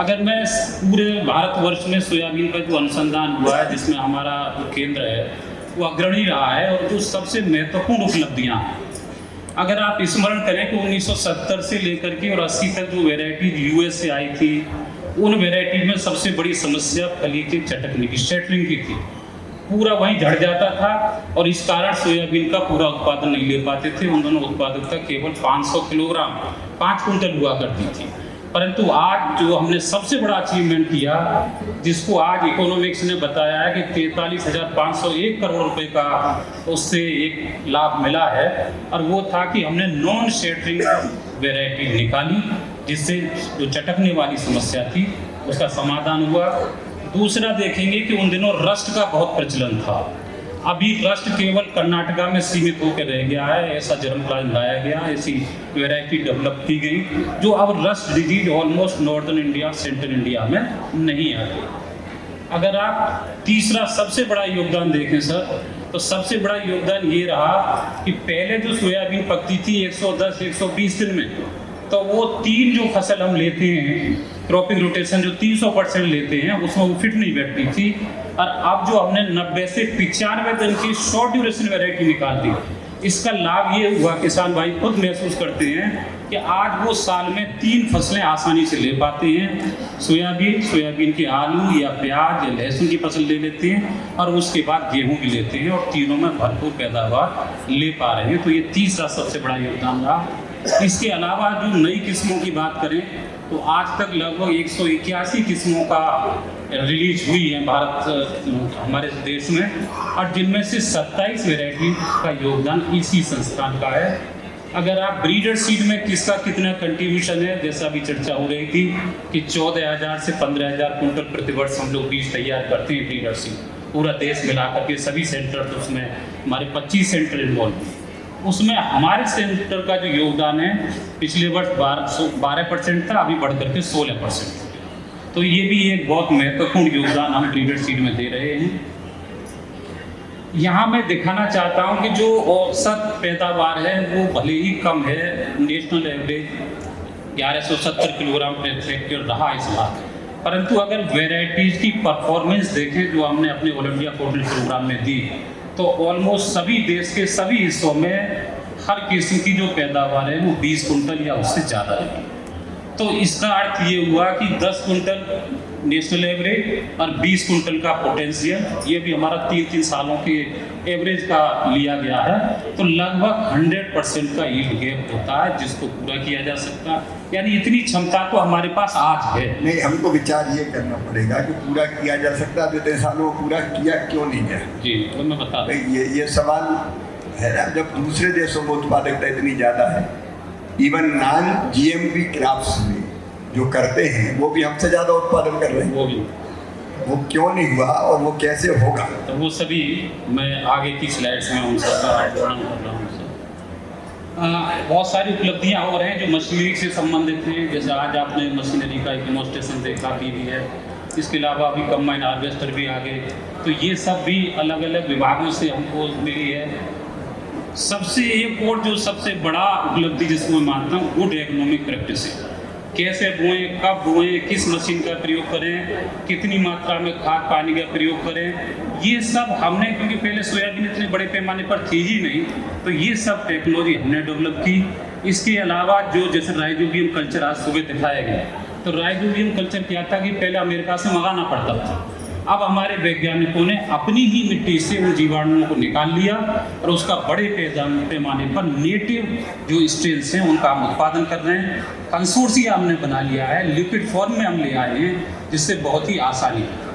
अगर मैं पूरे भारतवर्ष में सोयाबीन का जो अनुसंधान हुआ है, जिसमें हमारा जो केंद्र है वो अग्रणी रहा है, और जो सबसे महत्वपूर्ण उपलब्धियां हैं, अगर आप स्मरण करें कि 1970 से लेकर के और 80 तक जो वेराइटीज यूएस से आई थी, उन वेराइटीज में सबसे बड़ी समस्या फली के चटकने की, सेटलिंग की थी। पूरा वहीं झड़ जाता था और इस कारण सोयाबीन का पूरा उत्पादन नहीं ले पाते थे। उन दोनों उत्पादकता केवल 500 किलोग्राम 5 कुंटल हुआ करती थी। परंतु आज जो हमने सबसे बड़ा अचीवमेंट किया, जिसको आज इकोनॉमिक्स ने बताया है कि 43,501 करोड़ रुपए का उससे एक लाभ मिला है, और वो था कि हमने नॉन सेटलिंग वेराइटी निकाली, जिससे जो चटकने वाली समस्या थी उसका समाधान हुआ। दूसरा देखेंगे कि उन दिनों रस्ट का बहुत प्रचलन था। अभी रस्ट केवल कर्नाटका में सीमित होकर रह गया है। ऐसा जर्मप्लाज्म लाया गया, ऐसी वैरायटी डेवलप की गई जो अब rust disease almost northern India, central India में नहीं आ रही। अगर आप तीसरा सबसे बड़ा योगदान देखें सर, तो सबसे बड़ा योगदान ये रहा कि पहले जो सोयाबीन पकती थी 110-120 दिन में, तो वो 3 जो फसल हम लेते हैं, क्रॉपिंग रोटेशन जो 300% लेते हैं, उसमें वो फिट नहीं बैठती थी। और अब जो हमने 90 से 95 दिन की शॉर्ट ड्यूरेशन वैरायटी निकाल दी, इसका लाभ ये हुआ, किसान भाई खुद महसूस करते हैं कि आज वो साल में 3 फसलें आसानी से ले पाते हैं। सोयाबीन के आलू या प्याज या लहसुन की फसल ले लेते हैं, और उसके बाद गेहूं भी लेते हैं, और तीनों में भरपूर पैदावार ले पा रहे हैं। तो ये तीसरा सबसे बड़ा योगदान रहा। इसके अलावा जो नई किस्मों की बात करें, तो आज तक लगभग 181 किस्मों का रिलीज हुई है हमारे देश में, और जिनमें से 27 वेराइटी का योगदान इसी संस्थान का है। अगर आप ब्रीडर सीड में किसका कितना कंट्रीब्यूशन है, जैसा अभी चर्चा हो रही थी कि 14,000 से 15,000 कुंटल प्रतिवर्ष हम लोग बीज तैयार करते हैं ब्रीडर सीड, पूरा देश मिलाकर के सभी सेंटर, तो उसमें हमारे 25 सेंटर इन्वॉल्व हैं। उसमें हमारे सेंटर का जो योगदान है पिछले वर्ष 12% था, अभी बढ़ करके 16%। तो ये भी एक बहुत महत्वपूर्ण योगदान हम ब्रीडर सीड में दे रहे हैं। यहाँ मैं दिखाना चाहता हूँ कि जो औसत पैदावार है वो भले ही कम है, नेशनल एवरेज 1170 किलोग्राम प्रति हेक्टेयर रहा इस बार, परंतु अगर वेराइटीज की परफॉर्मेंस देखें जो हमने अपने ऑल इंडिया पोर्टल प्रोग्राम में दी, तो ऑलमोस्ट सभी देश के सभी हिस्सों में हर किस्म की जो पैदावार है वो 20 कुंटल या उससे ज़्यादा है। तो इसका अर्थ ये हुआ कि 10 कुंटल नेशनल एवरेज और 20 कुंटल का पोटेंशियल, ये भी हमारा 3-3 सालों के एवरेज का लिया गया है। तो लगभग 100% का यील्ड गैप होता है जिसको पूरा किया जा सकता है। यानी इतनी क्षमता तो हमारे पास आज है। नहीं, हमको विचार ये करना पड़ेगा कि पूरा किया जा सकता है, तो 3 सालों में पूरा किया क्यों नहीं गया? जी, तो मैं बता दूं। ये सवाल है ना, जब दूसरे देशों में उत्पादकता इतनी ज़्यादा है, इवन नॉन जीएमपी क्रॉप्स में जो करते हैं वो भी हमसे ज़्यादा उत्पादन कर रहे हैं। वो क्यों नहीं हुआ और वो कैसे होगा? तो वो सभी मैं आगे की स्लाइड्स में उन सबका वर्णन कर रहा हूँ। बहुत सारी उपलब्धियाँ हो रहे हैं जो मशीनरी से संबंधित हैं। जैसे आज आपने मशीनरी का एक डेमोन्स्ट्रेशन देखा भी है। इसके अलावा अभी कंबाइन हार्वेस्टर भी आ गए। तो ये सब भी अलग अलग विभागों से हमको मिली है। सबसे एक और जो सबसे बड़ा उपलब्धि जिसको मैं मानता हूँ, गुड इकोनॉमिक प्रैक्टिस। कैसे बोएं, कब बोएं, किस मशीन का प्रयोग करें, कितनी मात्रा में खाद पानी का प्रयोग करें, ये सब हमने, क्योंकि पहले सोयाबीन इतने बड़े पैमाने पर थी ही नहीं, तो ये सब टेक्नोलॉजी हमने डेवलप की। इसके अलावा जो जैसे राइजोबियम कल्चर आज सुबह दिखाया गया, तो राइजोबियम कल्चर क्या था कि पहले अमेरिका से मंगाना पड़ता था। अब हमारे वैज्ञानिकों ने अपनी ही मिट्टी से उन जीवाणुओं को निकाल लिया और उसका बड़े पैमाने पर नेटिव जो स्ट्रेन्स हैं उनका हम उत्पादन कर रहे हैं। कंसोर्सिया हमने बना लिया है, लिक्विड फॉर्म में हम ले आए हैं, जिससे बहुत ही आसानी है।